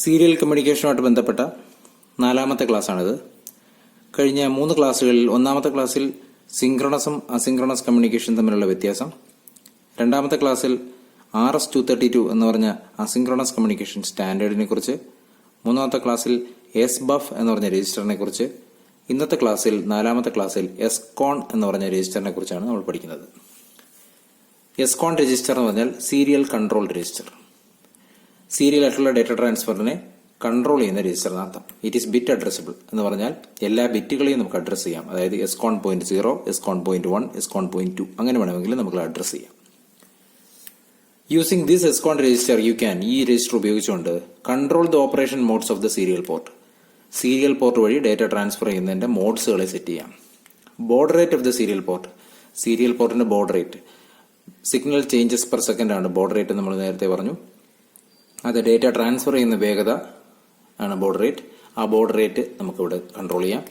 Serial കമ്മ്യൂണിക്കേഷനുമായിട്ട് ബന്ധപ്പെട്ട 4ാമത്തെ ക്ലാസ്സാണിത്. കഴിഞ്ഞ 3 ക്ലാസ്സുകളിൽ 1ാമത്തെ ക്ലാസ്സിൽ സിങ്ക്രണസും അസിങ്ക്രണസ് കമ്മ്യൂണിക്കേഷൻ തമ്മിലുള്ള വ്യത്യാസം, 2ാമത്തെ ക്ലാസ്സിൽ RS-232 എന്ന് പറഞ്ഞ അസിങ്ക്രണസ് കമ്മ്യൂണിക്കേഷൻ സ്റ്റാൻഡേർഡിനെ കുറിച്ച്, 3ാമത്തെ ക്ലാസ്സിൽ SBUF എന്ന് പറഞ്ഞ രജിസ്റ്ററിനെ കുറിച്ച്, ഇന്നത്തെ ക്ലാസ്സിൽ 4ാമത്തെ ക്ലാസ്സിൽ SCON എന്ന് പറഞ്ഞ രജിസ്റ്ററിനെ കുറിച്ചാണ് നമ്മൾ പഠിക്കുന്നത്. SCON രജിസ്റ്റർ എന്ന് പറഞ്ഞാൽ സീരിയൽ കൺട്രോൾ രജിസ്റ്റർ. സീരിയൽ ആയിട്ടുള്ള ഡേറ്റ ട്രാൻസ്ഫറിനെ കൺട്രോൾ ചെയ്യുന്ന രജിസ്റ്റർ എന്നർത്ഥം. ഇറ്റ് ഈസ് ബിറ്റ് അഡ്രസ്സബിൾ എന്ന് പറഞ്ഞാൽ എല്ലാ ബിറ്റുകളെയും നമുക്ക് അഡ്രസ് ചെയ്യാം. അതായത് SCON.0, SCON.1, SCON.2 അങ്ങനെ വേണമെങ്കിൽ നമുക്ക് അഡ്രസ് ചെയ്യാം. Using this SCON register you can, ഈ രജിസ്റ്റർ ഉപയോഗിച്ചുകൊണ്ട് control the operation modes of the serial port. Serial port വഴി ഡേറ്റ ട്രാൻസ്ഫർ ചെയ്യുന്നതിന്റെ മോഡ്സുകളെ സെറ്റ് ചെയ്യാം. Baud rate of the serial port, serial പോർട്ടിന്റെ baud rate, signal changes per second ആണ് baud rate നമ്മൾ നേരത്തെ പറഞ്ഞു. അത് ഡേറ്റ ട്രാൻസ്ഫർ ചെയ്യുന്ന വേഗത ആണ് ബോർഡ് റേറ്റ്. ആ ബോർഡ് റേറ്റ് നമുക്കിവിടെ കൺട്രോൾ ചെയ്യാം.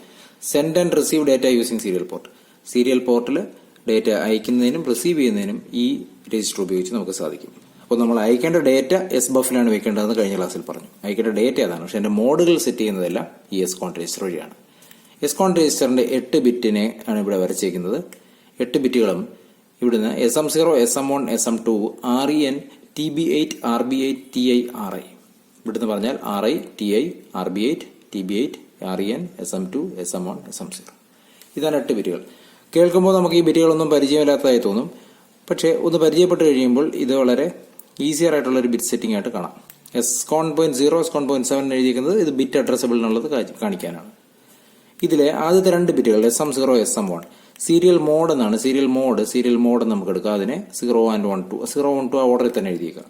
Send and receive data using serial port, serial പോർട്ടിൽ ഡേറ്റ അയക്കുന്നതിനും റിസീവ് ചെയ്യുന്നതിനും ഈ രജിസ്റ്റർ ഉപയോഗിച്ച് നമുക്ക് സാധിക്കും. അപ്പോൾ നമ്മൾ അയക്കേണ്ട ഡേറ്റ SBUF-ലാണ് വെക്കേണ്ടതെന്ന് കഴിഞ്ഞ ക്ലാസ്സിൽ പറഞ്ഞു. അയക്കേണ്ട ഡേറ്റ അതാണ്, പക്ഷെ അതിന്റെ മോഡുകൾ സെറ്റ് ചെയ്യുന്നതെല്ലാം ഈ SCON രജിസ്റ്റർ വഴിയാണ്. SCON രജിസ്റ്ററിന്റെ 8 ബിറ്റിനെ ആണ് ഇവിടെ വരച്ചേക്കുന്നത്. 8 ബിറ്റുകളും ഇവിടുന്ന് SM0, SM1, SM2, REN, TB8, RB8, TI, RI. ഇവിടുന്ന് പറഞ്ഞാൽ RI, TI, RB8, TB8, REN, SM2, SM1, SM0. ഇതാണ് 8 ബിറ്റുകൾ. കേൾക്കുമ്പോൾ നമുക്ക് ഈ ബിറ്റുകളൊന്നും പരിചയമില്ലാത്തതായി തോന്നും. പക്ഷേ ഒന്ന് പരിചയപ്പെട്ട് കഴിയുമ്പോൾ ഇത് വളരെ ഈസിയർ ആയിട്ടുള്ള ഒരു ബിറ്റ് സെറ്റിംഗ് ആയിട്ട് കാണാം. SCON.0, SCON.7 എഴുതിയിരിക്കുന്നത് ഇത് ബിറ്റ് അഡ്രസ്സബിൾ എന്നുള്ളത് കാണിക്കാനാണ്. ഇതിലെ ആദ്യത്തെ 2 ബിറ്റുകൾ SM0, SM1 സീരിയൽ മോഡ് എന്നാണ്. സീരിയൽ മോഡ് നമുക്ക് എടുക്കാം. അതിനെ 0 and 1, 2, 0, 1, 2 ആ ഓർഡറിൽ തന്നെ എഴുതിയേക്കാം.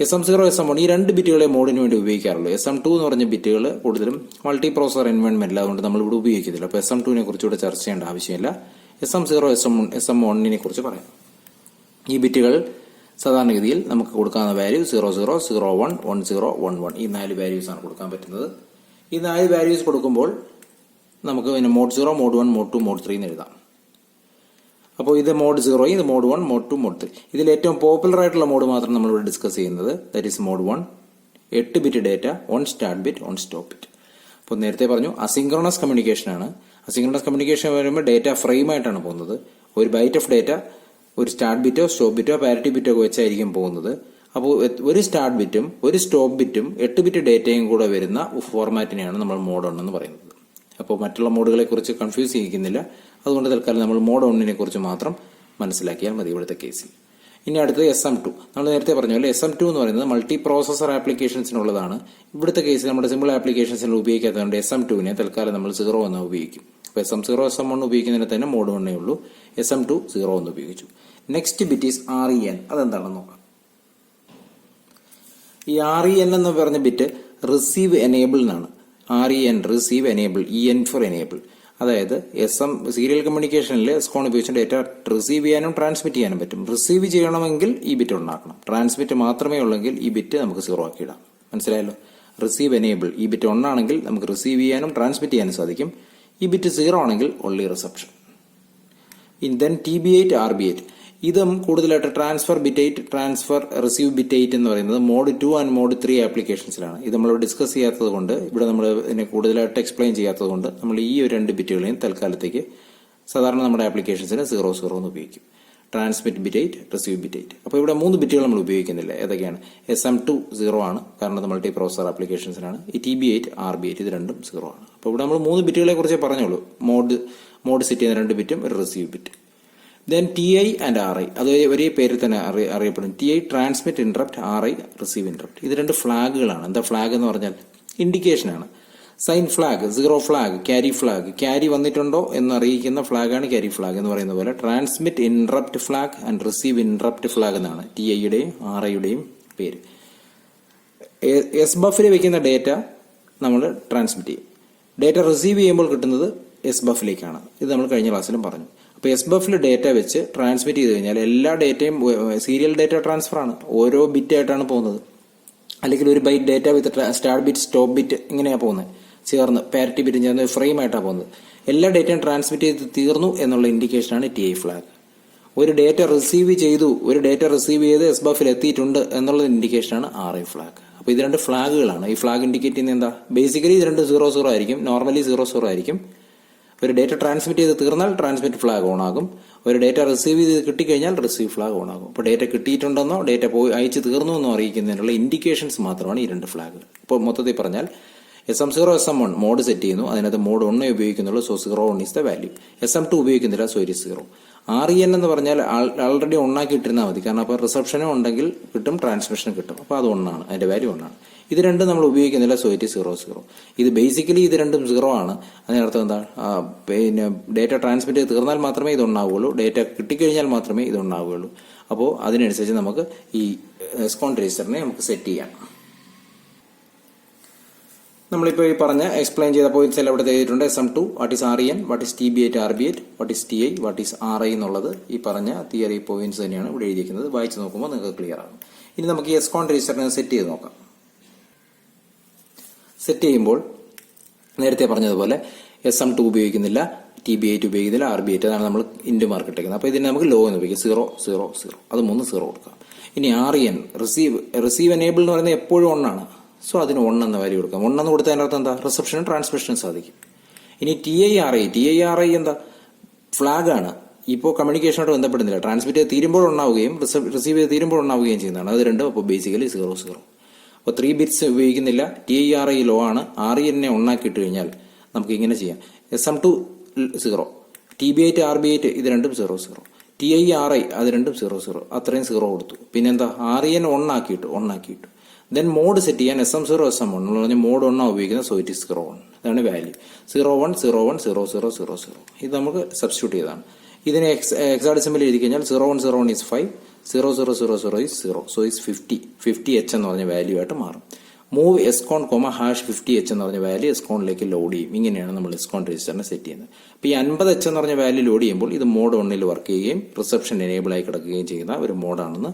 SM0, SM1 ഈ 2 ബിറ്റുകളെ മോഡിന് വേണ്ടി ഉപയോഗിക്കാറുള്ളൂ. SM2 എന്ന് പറഞ്ഞ ബിറ്റുകൾ കൂടുതലും മൾട്ടി പ്രോസസർ എൻവയോൺമെന്റിൽ, അതുകൊണ്ട് നമ്മൾ ഇവിടെ ഉപയോഗിക്കുന്നില്ല. അപ്പോൾ SM2നെ കുറിച്ച് ഇവിടെ ചർച്ച ചെയ്യേണ്ട ആവശ്യമില്ല. SM0, SM1നെ കുറിച്ച് പറയാം. ഈ ബിറ്റുകൾ സാധാരണഗതിയിൽ നമുക്ക് കൊടുക്കാവുന്ന വാല്യൂ 00, 01, 10, 11 ഈ 4 വാല്യൂസ് ആണ് കൊടുക്കാൻ പറ്റുന്നത്. ഈ 4 വാല്യൂസ് കൊടുക്കുമ്പോൾ നമുക്ക് പിന്നെ മോഡ് 0, മോഡ് 1, മോഡ് 2, മോഡ് 3 എന്ന് എഴുതാം. അപ്പോൾ ഇത് മോഡ് 0, ഇത് മോഡ് 1, മോഡ് 2, മോഡ് 3. ഇതിൽ ഏറ്റവും പോപ്പുലർ ആയിട്ടുള്ള മോഡ് മാത്രം നമ്മൾ ഇവിടെ ഡിസ്കസ് ചെയ്യുന്നത്. That is mode 1, 8 bit data, 1 start bit, 1 stop bit. അപ്പോൾ നേരത്തെ പറഞ്ഞു അസിങ്ക്രണസ് കമ്മ്യൂണിക്കേഷൻ ആണ്. അസിങ്ക്രണസ് കമ്മ്യൂണിക്കേഷൻ വരുമ്പോൾ ഡേറ്റ ഫ്രെയിം ആയിട്ടാണ് പോകുന്നത്. ഒരു ബൈറ്റ് ഓഫ് ഡേറ്റ ഒരു സ്റ്റാർട്ട് ബിറ്റോ സ്റ്റോപ്പ് ബിറ്റോ പാരിറ്റി ബിറ്റോ ഒക്കെ വെച്ചായിരിക്കും പോകുന്നത്. അപ്പോൾ ഒരു സ്റ്റാർട്ട് ബിറ്റും ഒരു സ്റ്റോപ്പ് ബിറ്റും 8 ബിറ്റ് ഡേറ്റയും കൂടെ വരുന്ന ഫോർമാറ്റിനെയാണ് നമ്മൾ മോഡ് 1 എന്ന് പറയുന്നത്. അപ്പോൾ മറ്റുള്ള മോഡുകളെ കുറിച്ച് കൺഫ്യൂസ് ചെയ്യിക്കുന്നില്ല. അതുകൊണ്ട് തൽക്കാലം നമ്മൾ മോഡ് 1നെ കുറിച്ച് മാത്രം മനസ്സിലാക്കിയാൽ മതി ഇവിടുത്തെ കേസിൽ. ഇനി അടുത്തത് SM2. നമ്മൾ നേരത്തെ പറഞ്ഞ പോലെ SM2 എന്ന് പറയുന്നത് മൾട്ടി പ്രോസസർ ആപ്ലിക്കേഷൻസിനുള്ളതാണ്. ഇവിടുത്തെ കേസിൽ നമ്മുടെ സിമ്പിൾ ആപ്ലിക്കേഷൻസിൽ ഉപയോഗിക്കാത്തതുകൊണ്ട് SM2നെ തൽക്കാലം നമ്മൾ 0 എന്ന് ഉപയോഗിക്കും. അപ്പോൾ SM0, SM1 ഉപയോഗിക്കുന്നതിന് തന്നെ മോഡ് 1 ഉള്ളൂ. SM2 0 എന്ന് ഉപയോഗിച്ചു. Next bit is REN. അതെന്താണെന്ന് നോക്കാം. ഈ REN എന്ന് പറഞ്ഞ ബിറ്റ് റിസീവ് എനേബിൾ എന്നാണ്. REN receive enable, EN for enable. അതായത് സീരിയൽ കമ്മ്യൂണിക്കേഷനിൽ SCON ഉപയോഗിച്ച് ഡേറ്റ റിസീവ് ചെയ്യാനും ട്രാൻസ്മിറ്റ് ചെയ്യാനും പറ്റും. റിസീവ് ചെയ്യണമെങ്കിൽ ഈ ബിറ്റ് ഉണ്ടാക്കണം. ട്രാൻസ്മിറ്റ് മാത്രമേ ഉള്ളെങ്കിൽ ഈ ബിറ്റ് നമുക്ക് 0 ആക്കി ഇടാം. മനസ്സിലായല്ലോ? റിസീവ് എനേബിൾ, ഈ ബിറ്റ് 1 ആണെങ്കിൽ നമുക്ക് റിസീവ് ചെയ്യാനും ട്രാൻസ്മിറ്റ് ചെയ്യാനും സാധിക്കും. ഈ ബിറ്റ് 0 ആണെങ്കിൽ only reception. Then TB8, RB8 ഇതും കൂടുതലായിട്ട് transfer bit 8, transfer receive bit 8 എന്ന് പറയുന്നത് മോഡ് 2 ആൻഡ് മോഡ് 3 ആപ്ലിക്കേഷൻസിലാണ്. ഇത് നമ്മൾ ഡിസ്കസ് ചെയ്യാത്തത് കൊണ്ട്, ഇവിടെ നമ്മൾ ഇതിനെ കൂടുതലായിട്ട് എക്സ്പ്ലെയിൻ ചെയ്യാത്തത് കൊണ്ട് നമ്മൾ ഈ 2 ബിറ്റുകളെയും തൽക്കാലത്തേക്ക് സാധാരണ നമ്മുടെ ആപ്ലിക്കേഷൻസിന് 00 എന്ന് ഉപയോഗിക്കും. Transmit bit 8, receive bit 8. അപ്പോൾ ഇവിടെ 3 ബിറ്റുകൾ നമ്മൾ ഉപയോഗിക്കുന്നില്ല. ഏതൊക്കെയാണ്? SM2 0 ആണ്, കാരണം അത് മൾട്ടി പ്രോസസർ ആപ്ലിക്കേഷൻസിനാണ്. ഈ TB8, RB8 ഇത് രണ്ടും 0 ആണ്. അപ്പോൾ ഇവിടെ നമ്മൾ 3 ബിറ്റുകളെ കുറിച്ച് പറഞ്ഞോളൂ. മോഡ് സെറ്റ് ചെയ്യുന്ന 2 ബിറ്റും ഒരു receive bit. Then TI and RI അത് ഒരേ പേരിൽ തന്നെ അറിയപ്പെടും. TI transmit interrupt, RI receive interrupt. ഇത് 2 ഫ്ലാഗുകളാണ്. എന്താ ഫ്ലാഗ് എന്ന് പറഞ്ഞാൽ ഇൻഡിക്കേഷൻ ആണ്. Sign flag, 0 flag, carry flag, carry വന്നിട്ടുണ്ടോ എന്ന് അറിയിക്കുന്ന ഫ്ലാഗാണ് ക്യാരി ഫ്ലാഗ് എന്ന് പറയുന്ന പോലെ. Transmit interrupt flag and receive interrupt flag എന്നാണ് TIയുടെയും RIയുടെയും പേര്. SBUF-ൽ വെക്കുന്ന ഡേറ്റ നമ്മൾ ട്രാൻസ്മിറ്റ് ചെയ്യും. ഡേറ്റ റിസീവ് ചെയ്യുമ്പോൾ കിട്ടുന്നത് SBUF-ലേക്കാണ്. ഇത് നമ്മൾ കഴിഞ്ഞ ക്ലാസ്സിലും പറഞ്ഞു. അപ്പോൾ SBUF-ൽ ഡേറ്റ വെച്ച് ട്രാൻസ്മിറ്റ് ചെയ്ത് കഴിഞ്ഞാൽ എല്ലാ ഡേറ്റയും സീരിയൽ ഡേറ്റ ട്രാൻസ്ഫർ ആണ്. ഓരോ ബിറ്റ് ആയിട്ടാണ് പോകുന്നത്. അല്ലെങ്കിൽ ഒരു ബൈറ്റ് ഡേറ്റ വിത്ത് സ്റ്റാർട്ട് ബിറ്റ്, സ്റ്റോപ്പ് ബിറ്റ് ഇങ്ങനെയാണ് പോകുന്നത്. ചേർന്ന് പാരിറ്റി ബിറ്റ് ചേർന്ന് ഫ്രെയിം ആയിട്ടാണ് പോകുന്നത്. എല്ലാ ഡേറ്റയും ട്രാൻസ്മിറ്റ് ചെയ്ത് തീർന്നു എന്നുള്ള ഇൻഡിക്കേഷനാണ് TI ഫ്ലാഗ്. ഒരു ഡേറ്റ റിസീവ് ചെയ്തു, ഒരു ഡേറ്റ റിസീവ് ചെയ്ത് SBUF-ൽ എത്തിയിട്ടുണ്ട് എന്നുള്ള ഇൻഡിക്കേഷനാണ് RI ഫ്ലാഗ്. അപ്പോൾ ഇത് രണ്ട് ഫ്ലാഗുകളാണ്. ഈ ഫ്ലാഗ് ഇൻഡിക്കേറ്റ് ചെയ്യുന്നത് എന്താ? ബേസിക്കലി ഇത് രണ്ട് 00 ആയിരിക്കും, നോർമലി 00 ആയിരിക്കും. ഒരു ഡേറ്റ ട്രാൻസ്മിറ്റ് ചെയ്ത് തീർന്നാൽ ട്രാൻസ്മിറ്റ് ഫ്ലാഗ് ഓൺ ആകും. ഒരു ഡേറ്റ റിസീവ് ചെയ്ത് കിട്ടിക്കഴിഞ്ഞാൽ റിസീവ് ഫ്ലാഗ് ഓൺ ആകും. അപ്പോൾ ഡേറ്റ കിട്ടിയിട്ടുണ്ടെന്നോ ഡേറ്റ പോയി അയച്ച് തീർന്നു എന്നോ അറിയിക്കുന്നതിനുള്ള ഇൻഡിക്കേഷൻസ് മാത്രമാണ് ഈ രണ്ട് ഫ്ലാഗുകൾ. ഇപ്പോൾ മൊത്തത്തിൽ പറഞ്ഞാൽ SM0 SM1 മോഡ് സെറ്റ് ചെയ്യുന്നു, അതിനകത്ത് മോഡ് 1 ഉപയോഗിക്കുന്നുള്ളൂ, so 01 is the value. SM2 ഉപയോഗിക്കുന്നില്ല, സോ ഇറ്റ് ഈസ് 0. REN എന്ന് പറഞ്ഞാൽ ആൾറെഡി ഒന്നാക്കി ഇട്ടിരുന്നാൽ മതി, കാരണം അപ്പോൾ റിസപ്ഷനും ഉണ്ടെങ്കിൽ കിട്ടും, ട്രാൻസ്മിഷനും കിട്ടും. അപ്പോൾ അത് 1 ആണ്, അതിന്റെ വാല്യൂ 1 ആണ്. ഇത് രണ്ടും നമ്മൾ ഉപയോഗിക്കുന്നില്ല, സോ ഇറ്റ് ഈസ് 00. ഇത് ബേസിക്കലി ഇത് രണ്ടും 0 ആണ്. അതിനർത്ഥം എന്താ? പിന്നെ ഡേറ്റ ട്രാൻസ്മിറ്റ് ചെയ്ത് തീർന്നാൽ മാത്രമേ ഇത് ഉണ്ടാവുകയുള്ളൂ, ഡേറ്റ കിട്ടിക്കഴിഞ്ഞാൽ മാത്രമേ ഇത് ഉണ്ടാവുകയുള്ളൂ. അപ്പോൾ അതിനനുസരിച്ച് നമുക്ക് ഈ എസ്കോൺ രജിസ്റ്ററിനെ നമുക്ക് സെറ്റ് ചെയ്യാം. നമ്മളിപ്പോൾ ഈ പറഞ്ഞ എക്സ്പ്ലെയിൻ ചെയ്ത പോയിന്റ്സ് എല്ലാം ഇവിടെ ചെയ്തിട്ടുണ്ട്. SM2, what is REN, what is TB8 RB8, what is TI, what is RI എന്നുള്ളത് ഈ പറഞ്ഞ തിയറി പോയിന്റ്സ് തന്നെയാണ് ഇവിടെ എഴുതിയിരിക്കുന്നത്. വായിച്ച് നോക്കുമ്പോൾ നിങ്ങൾക്ക് ക്ലിയർ ആകും. ഇനി നമുക്ക് ഈ എസ്കോൺ രജിസ്റ്ററിനെ സെറ്റ് ചെയ്ത് നോക്കാം. സെറ്റ് ചെയ്യുമ്പോൾ നേരത്തെ പറഞ്ഞതുപോലെ SM2 ഉപയോഗിക്കുന്നില്ല, TB8 ഉപയോഗിക്കുന്നില്ല, RB8 അതാണ് നമ്മൾ ഇൻഡ് മാർക്ക് ഇട്ടേക്കുന്നത്. അപ്പോൾ ഇതിനെ നമുക്ക് ലോ എന്ന് ഉപയോഗിക്കാം, 0 0 0, അത് 3 0 കൊടുക്കാം. ഇനി REN റിസീവ് എനേബിൾ എന്ന് പറയുന്നത് എപ്പോഴും 1 ആണ്, സോ അതിന് 1 എന്ന വാല്യൂ കൊടുക്കാം. 1 എന്ന് കൊടുത്താൽ അതിനർത്ഥം എന്താ? റിസപ്ഷനും ട്രാൻസ്മിഷനും സാധിക്കും. ഇനി TI-RI എന്താ? ഫ്ലാഗ് ആണ്. ഇപ്പോൾ കമ്മ്യൂണിക്കേഷനോട് ബന്ധപ്പെടുന്നില്ല, ട്രാൻസ്മിറ്റ് ചെയ്ത് തീരുമ്പോൾ ഉണ്ടാവുകയും റിസീവ് ചെയ്ത് തീരുമ്പോൾ ഉണ്ടാവുകയും ചെയ്യുന്നതാണ്. അത് രണ്ടും അപ്പോൾ ബേസിക്കലി 0 0. അപ്പോൾ 3 ബിറ്റ്സ് ഉപയോഗിക്കുന്നില്ല, TI-RI ലോ ആണ്. REN 1 ആക്കി ഇട്ട് കഴിഞ്ഞാൽ നമുക്ക് ഇങ്ങനെ ചെയ്യാം. SM2 0, TB8 RB8 ഇത് രണ്ടും 0 0, TI-RI അത് രണ്ടും 0 0, അത്രയും 0 കൊടുത്തു. പിന്നെന്താ? REN 1 ആക്കിയിട്ടു. ദെൻ മോഡ് സെറ്റ് ചെയ്യാൻ SM0 SM1 എന്ന് പറഞ്ഞാൽ മോഡ് 1 ഉപയോഗിക്കുന്നത്, സോ ഇറ്റ് ഈസ് 01. അതാണ് വാല്യൂ 01 01 00 00. ഇത് നമുക്ക് സബ്സ്റ്റിറ്റ്യൂട്ട് ചെയ്തതാണ്. ഇതിനെ ഹെക്സാഡെസിമൽ എഴുതി കഴിഞ്ഞാൽ 0101 is 5, 0000 is 0, so is 50H എന്ന് പറഞ്ഞ വാല്യൂ ആയിട്ട് മാറും. മൂവ് എസ്കോൺ #50H എന്ന് പറഞ്ഞ വാല്യൂ എസ്കോണിലേക്ക് ലോഡ് ചെയ്യും. ഇങ്ങനെയാണ് നമ്മൾ എസ്കോൺ രജിസ്റ്ററിനെ സെറ്റ് ചെയ്യുന്നത്. അപ്പോൾ ഈ 50H എന്ന് പറഞ്ഞ വാല്യൂ ലോഡ് ചെയ്യുമ്പോൾ ഇത് മോഡ് 1 വർക്ക് ചെയ്യുകയും റിസപ്ഷൻ എനേബിൾ ആയി കിടക്കുകയും ചെയ്യുന്ന ഒരു മോഡാണെന്ന്.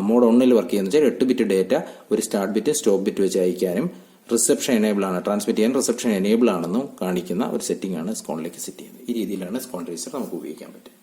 മോഡ് 1 വർക്ക് ചെയ്യുന്ന വെച്ചാൽ 8 ബിറ്റ് ഡേറ്റ ഒരു സ്റ്റാർട്ട് ബിറ്റ് സ്റ്റോപ്പ് ബിറ്റ് വെച്ച് അയക്കാനും റിസപ്ഷൻ എനേബിൾ ആണ്, ട്രാൻസ്മിറ്റ് ചെയ്യാൻ റിസപ്ഷൻ എനേബിൾ ആണെന്നും കാണിക്കുന്ന ഒരു സെറ്റിംഗ് ആണ് എസ്കോണിലേക്ക് സെറ്റ് ചെയ്യുന്നത്. ഈ രീതിയിലാണ് എസ്കോൺ രജിസ്റ്റർ നമുക്ക് ഉപയോഗിക്കാൻ പറ്റും.